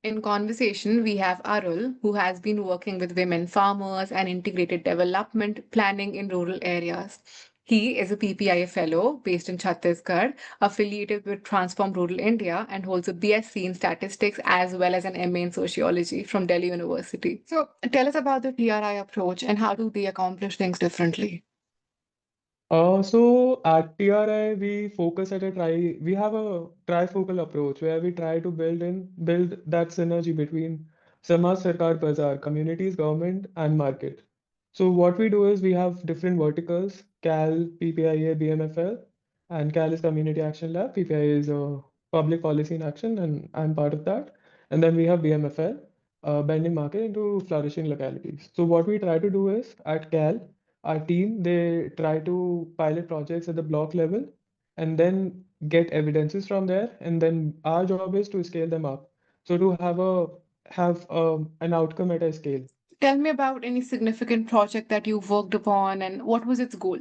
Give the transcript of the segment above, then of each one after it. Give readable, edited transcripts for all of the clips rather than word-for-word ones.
In conversation, we have Arul, who has been working with women farmers and integrated development planning in rural areas. He is a PPIA fellow based in Chhattisgarh, affiliated with Transform Rural India, and holds a BSc in statistics as well as an MA in sociology from Delhi University. So, tell us about the TRI approach and how do they accomplish things differently? So at TRI, we have a trifocal approach where we try to build that synergy between Samaj Sarkar Bazaar, communities, government, and market. So what we do is we have different verticals, CAL, PPIA, BMFL, and CAL is Community Action Lab, PPIA is Public Policy in Action, and I'm part of that. And then we have BMFL, bending market into flourishing localities. So what we try to do is at CAL, our team they try to pilot projects at the block level and then get evidences from there, and then our job is to scale them up, so to have an outcome at a scale. Tell me about any significant project that you've worked upon and what was its goal?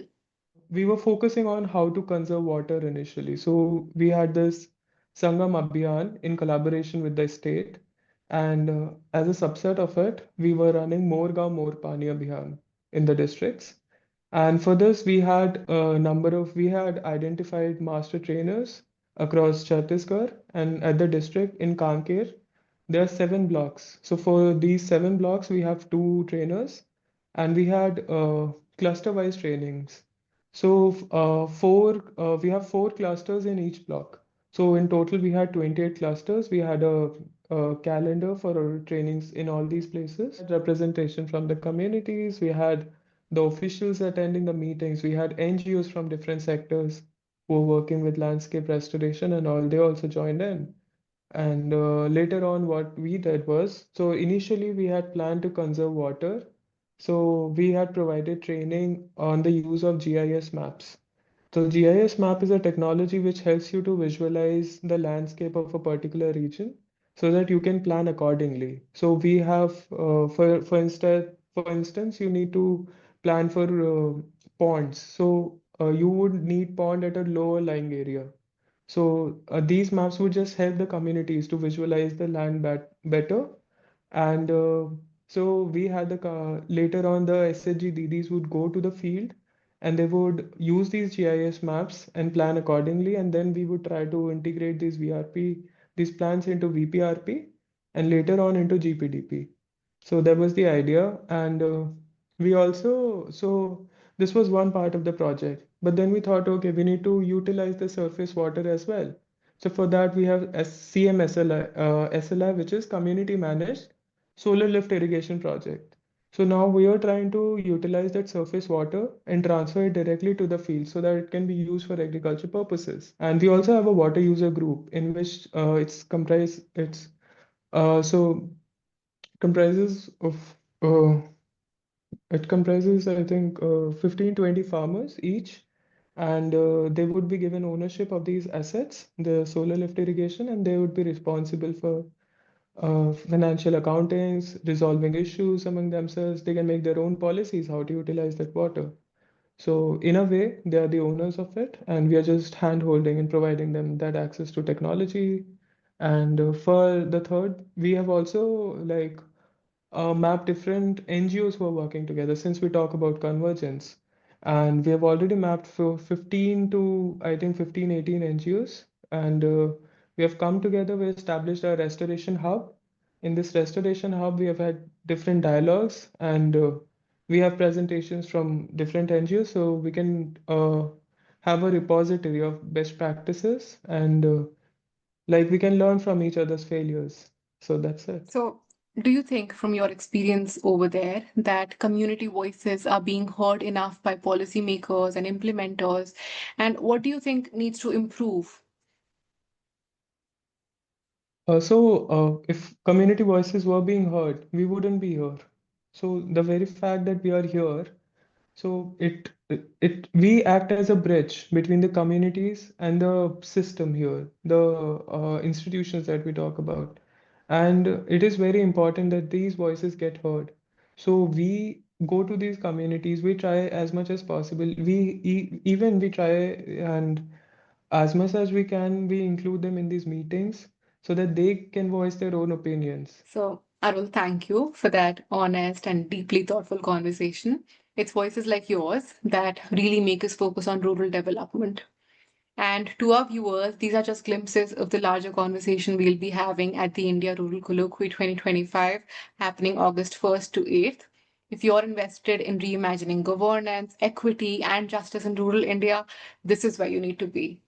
We were focusing on how to conserve water initially. So we had this Sangam Abhiyan in collaboration with the state. And as a subset of it, we were running More Gaon More Pani Abhiyan in the districts. And for this, we had identified master trainers across Chhattisgarh and at the district in Kanker. There are 7 blocks. So for these 7 blocks, we have 2 trainers and we had cluster-wise trainings. So we have 4 clusters in each block. So in total, we had 28 clusters. We had a calendar for our trainings in all these places. Representation from the communities. We had the officials attending the meetings. We had NGOs from different sectors who were working with landscape restoration and all. They also joined in. And later on, what we did was, so initially we had planned to conserve water. So we had provided training on the use of GIS maps. So GIS map is a technology which helps you to visualize the landscape of a particular region so that you can plan accordingly. So we have, for instance, you need to plan for ponds. So you would need pond at a lower lying area. So these maps would just help the communities to visualize the land better. And so we had later on the SHG DDs would go to the field and they would use these GIS maps and plan accordingly. And then we would try to integrate these plans into VPRP and later on into GPDP. So that was the idea. And so this was one part of the project. But then we thought, okay, we need to utilize the surface water as well. So for that, we have SLI, which is Community Managed Solar Lift Irrigation Project. So now we are trying to utilize that surface water and transfer it directly to the field so that it can be used for agriculture purposes. And we also have a water user group in which it's so comprises of it comprises, I think, 15, 20 farmers each, and they would be given ownership of these assets, the solar lift irrigation, and they would be responsible for financial accountings, resolving issues among themselves. They can make their own policies how to utilize that water. So in a way, they are the owners of it, and we are just hand-holding and providing them that access to technology. And for the third, we have also map different NGOs who are working together since we talk about convergence. And we have already mapped for 15 to, I think, 15, 18 NGOs. And we have come together, we established a restoration hub. In this restoration hub, we have had different dialogues and we have presentations from different NGOs. So we can have a repository of best practices and we can learn from each other's failures. So that's it. So, do you think, from your experience over there, that community voices are being heard enough by policymakers and implementers? And what do you think needs to improve? If community voices were being heard, we wouldn't be here. So the very fact that we are here, so we act as a bridge between the communities and the system here, the institutions that we talk about. And it is very important that these voices get heard. So we go to these communities, we try as much as possible. We try and as much as we can, we include them in these meetings so that they can voice their own opinions. So, Arul, thank you for that honest and deeply thoughtful conversation. It's voices like yours that really make us focus on rural development. And to our viewers, these are just glimpses of the larger conversation we'll be having at the India Rural Colloquy 2025, happening August 1st to 8th. If you're invested in reimagining governance, equity, and justice in rural India, this is where you need to be.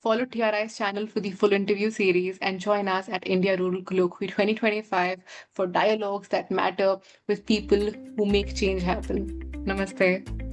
Follow TRI's channel for the full interview series and join us at India Rural Colloquy 2025 for dialogues that matter with people who make change happen. Namaste.